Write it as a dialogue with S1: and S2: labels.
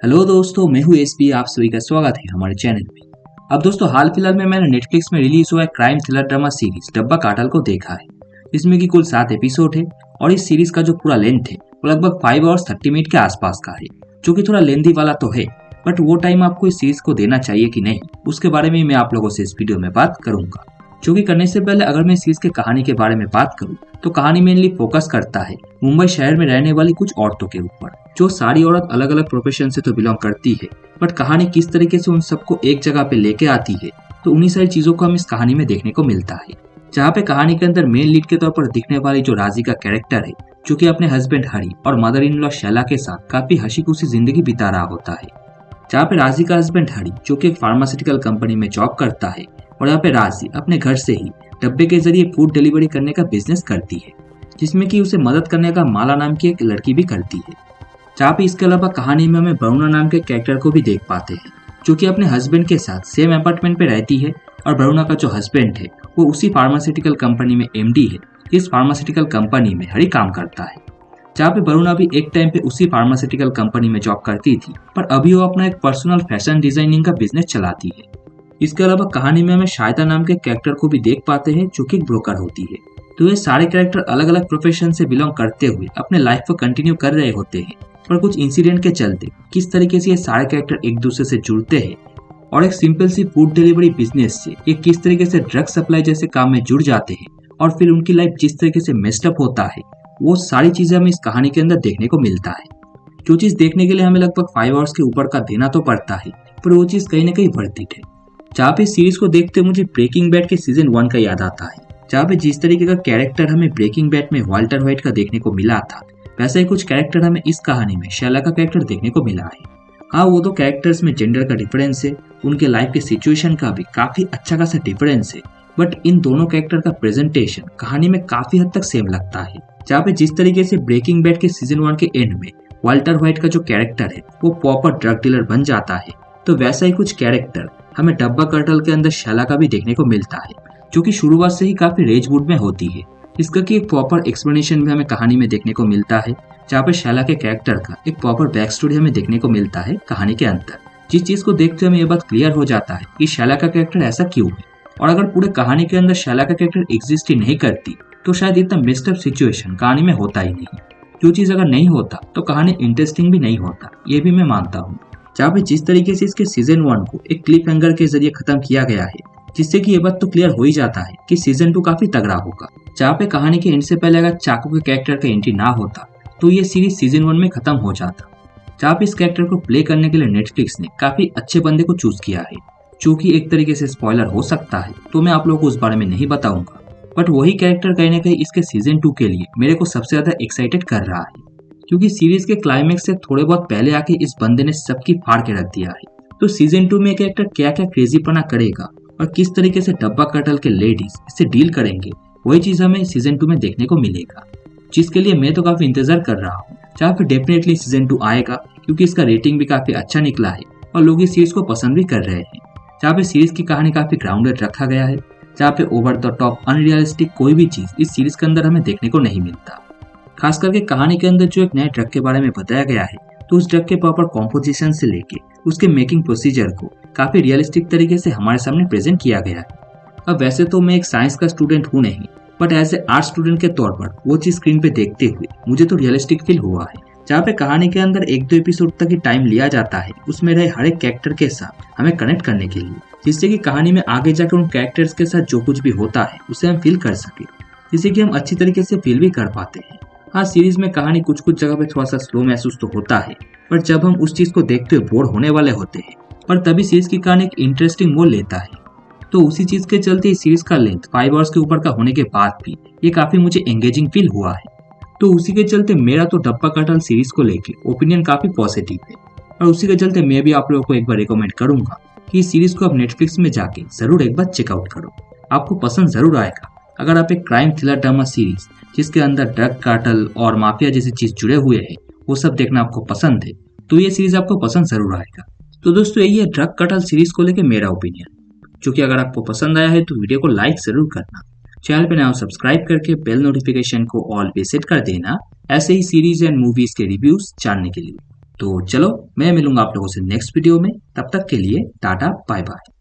S1: Hello दोस्तों, मैं हूँ एसपी। आप सभी का स्वागत है हमारे चैनल में। अब दोस्तों, हाल फिलहाल में मैंने नेटफ्लिक्स में रिलीज हुआ है क्राइम थ्रिलर ड्रामा सीरीज डब्बा काटल को देखा है। इसमें की कुल 7 एपिसोड है और इस सीरीज का जो पूरा लेंथ है वो लगभग 5 आवर्स 30 मिनट के आसपास का है, जो कि थोड़ा लेंथी वाला तो है, बट वो टाइम आपको इस सीरीज को देना चाहिए कि नहीं, उसके बारे में मैं आप लोगों से इस वीडियो में बात करूंगा। जो कि करने से पहले अगर मैं सीरीज के कहानी के बारे में बात करूं तो कहानी मेनली फोकस करता है मुंबई शहर में रहने वाली कुछ औरतों के ऊपर। जो सारी औरत अलग अलग प्रोफेशन से तो बिलोंग करती है, बट कहानी किस तरीके से उन सबको एक जगह पे लेके आती है, तो उन्हीं सारी चीजों को हम इस कहानी में देखने को मिलता है। जहाँ पे कहानी के अंदर मेन लीड के तौर पर दिखने वाली जो राजी का कैरेक्टर है, जो कि अपने हस्बैंड हरी और मदर इन लॉ शैला के साथ काफी हंसी खुशी जिंदगी बिता रहा होता है। जहाँ पे राजी का हस्बैंड हरी जो कि एक फार्मास्यूटिकल कंपनी में जॉब करता है, और यहाँ पे राजी अपने घर से ही डब्बे के जरिए फूड डिलीवरी करने का बिजनेस करती है, जिसमें कि उसे मदद करने का माला नाम की एक लड़की भी करती है। जहाँ पे इसके अलावा कहानी में हमें वरुणा नाम के कैरेक्टर को भी देख पाते हैं, जो कि अपने हस्बैंड के साथ सेम अपार्टमेंट पे रहती है, और वरुणा का जो हस्बैंड है वो उसी फार्मास्यूटिकल कंपनी में एमडी है। इस फार्मास्यूटिकल कंपनी में हरी काम करता है। जहाँ पे वरुणा भी एक टाइम पे उसी फार्मास्यूटिकल कंपनी में जॉब करती थी, पर अभी वो अपना एक पर्सनल फैशन डिजाइनिंग का बिजनेस चलाती है। इसके अलावा कहानी में हमें शायदा नाम के कैरेक्टर को भी देख पाते हैं, जो कि एक ब्रोकर होती है। तो ये सारे कैरेक्टर अलग अलग प्रोफेशन से बिलोंग करते हुए अपने लाइफ को कंटिन्यू कर रहे होते हैं, पर कुछ इंसिडेंट के चलते किस तरीके से ये सारे कैरेक्टर एक दूसरे से जुड़ते हैं और एक simple sea food delivery business से ये किस तरीके से ड्रग सप्लाई जैसे काम में जुड़ जाते हैं, और फिर उनकी लाइफ जिस तरीके से मेस्ड अप होता है, वो सारी चीजें हमें इस कहानी के अंदर देखने को मिलता है। जो चीज देखने के लिए हमें लगभग 5 आवर्स के ऊपर का देना तो पड़ता है, पर वो चीज कहीं ना कहीं वर्थ इट है। जहाँ पे सीरीज को देखते मुझे ब्रेकिंग बैड के सीजन 1 का याद आता है, जहाँ पे जिस तरीके का कैरेक्टर हमें ब्रेकिंग बैड में वाल्टर व्हाइट का देखने को मिला था, वैसा ही कुछ कैरेक्टर हमें इस कहानी में शैला का कैरेक्टर देखने को मिला है। हाँ, वो तो कैरेक्टर्स में जेंडर का डिफरेंस है, उनके लाइफ के सिचुएशन का भी काफी अच्छा खासा डिफरेंस है, बट इन दोनों कैरेक्टर का प्रेजेंटेशन कहानी में काफी हद तक सेम लगता है। जहाँ पे जिस तरीके से ब्रेकिंग बैड के सीजन 1 के एंड में वाल्टर व्हाइट का जो कैरेक्टर है वो प्रॉपर ड्रग डीलर बन जाता है, तो वैसा ही कुछ कैरेक्टर हमें डब्बा कटल के अंदर शैला का भी देखने को मिलता है, जो कि शुरुआत से ही काफी रेज मूड में होती है। इसका की एक प्रॉपर एक्सप्लेनेशन भी हमें कहानी में देखने को मिलता है, जहाँ पे शैला के कैरेक्टर का एक प्रॉपर बैक स्टोरी हमें देखने को मिलता है कहानी के अंदर। जिस चीज को देखते हमें ये बात क्लियर हो जाता है कि शैला का कैरेक्टर ऐसा क्यों है, और अगर पूरे कहानी के अंदर शैला का कैरेक्टर एग्जिस्ट ही नहीं करती तो शायद इतना मिस्ड अप सिचुएशन कहानी में होता ही नहीं। जो चीज अगर नहीं होता तो कहानी इंटरेस्टिंग भी नहीं होता, ये भी मैं मानता हूँ। जहाँ पे जिस तरीके से इसके सीजन 1 को एक क्लिप हैंगर के जरिए खत्म किया गया है, जिससे कि ये बात तो क्लियर हो ही जाता है कि सीजन 2 काफी तगड़ा होगा। जहाँ पे कहानी के एंड से पहले अगर चाकू के कैरेक्टर का एंट्री ना होता तो ये सीरीज सीजन 1 में खत्म हो जाता। जहाँ पे इस कैरेक्टर को प्ले करने के लिए नेटफ्लिक्स ने काफी अच्छे बंदे को चूज किया है, जो कि एक तरीके से स्पॉइलर हो सकता है, तो मैं आप लोगों को उस बारे में नहीं बताऊंगा, बट वही कैरेक्टर कहीं ना कहीं इसके सीजन 2 के लिए मेरे को सबसे ज्यादा एक्साइटेड कर रहा है, क्योंकि सीरीज के क्लाइमेक्स से थोड़े बहुत पहले आके इस बंदे ने सबकी फाड़ के रख दिया है। तो सीजन 2 में कैरेक्टर क्या क्या क्रेजीपना करेगा और किस तरीके से डब्बा कटल के लेडीज इससे डील करेंगे, वही चीज हमें सीजन 2 में देखने को मिलेगा, जिसके लिए मैं तो काफी इंतजार कर रहा हूँ। जहाँ पे डेफिनेटली सीजन 2 आएगा, क्योंकि इसका रेटिंग भी काफी अच्छा निकला है और लोग इस सीरीज को पसंद भी कर रहे हैं। जहाँ पे सीरीज की कहानी काफी ग्राउंडेड रखा गया है, जहाँ पे ओवर द टॉप अनरियलिस्टिक कोई भी चीज इस सीरीज के अंदर हमें देखने को नहीं मिलता। खास करके कहानी के अंदर जो एक नए ड्रग के बारे में बताया गया है, तो उस ड्रग के प्रॉपर कॉम्पोजिशन से लेके उसके मेकिंग प्रोसीजर को काफी रियलिस्टिक तरीके से हमारे सामने प्रेजेंट किया गया है। अब वैसे तो मैं एक साइंस का स्टूडेंट हूँ नहीं, but as a art student के तौर पर वो चीज स्क्रीन पे देखते हुए मुझे तो रियलिस्टिक फील हुआ है। जहाँ पे कहानी के अंदर 1-2 एपिसोड तक ही टाइम लिया जाता है उसमें रहे हर एक कैरेक्टर के साथ हमें कनेक्ट करने के लिए, जिससे कि कहानी में आगे जाकर उन कैरेक्टर्स के साथ जो कुछ भी होता है उसे हम फील कर सके, जिससे कि हम अच्छी तरीके से फील भी कर पाते हैं। हाँ, सीरीज में कहानी कुछ कुछ जगह पे थोड़ा सा स्लो महसूस तो होता है, पर जब हम उस चीज को देखते हुए बोर होने वाले होते हैं, पर तभी सीरीज की कहानी एक इंटरेस्टिंग मोड़ लेता है। तो उसी चीज के चलते इस सीरीज का लेंथ 5 आवर्स के ऊपर का होने के बाद भी ये काफी मुझे एंगेजिंग फील हुआ है। तो उसी के चलते मेरा तो डब्बा कटल सीरीज को लेके ओपिनियन काफी पॉजिटिव है, और उसी के चलते मैं भी आप लोगों को एक बार रिकमेंड करूंगा कि इस सीरीज को आप नेटफ्लिक्स में जाके जरूर एक बार चेकआउट करो, आपको पसंद जरूर आएगा। अगर आप एक क्राइम थ्रिलर ड्रामा सीरीज जिसके अंदर ड्रग कार्टेल और माफिया जैसी चीज जुड़े हुए हैं वो सब देखना आपको पसंद है, तो ये सीरीज आपको पसंद जरूर आएगा। तो दोस्तों, यही है ड्रग कार्टेल सीरीज को लेके मेरा ओपिनियन, जो कि अगर आपको पसंद आया है तो वीडियो को लाइक जरूर करना, चैनल पे नया सब्सक्राइब करके बेल नोटिफिकेशन को ऑल पे सेट कर देना, ऐसे ही सीरीज एंड मूवीज के रिव्यूज जानने के लिए। तो चलो मैं मिलूंगा आप लोगों से नेक्स्ट वीडियो में, तब तक के लिए टाटा बाय बाय।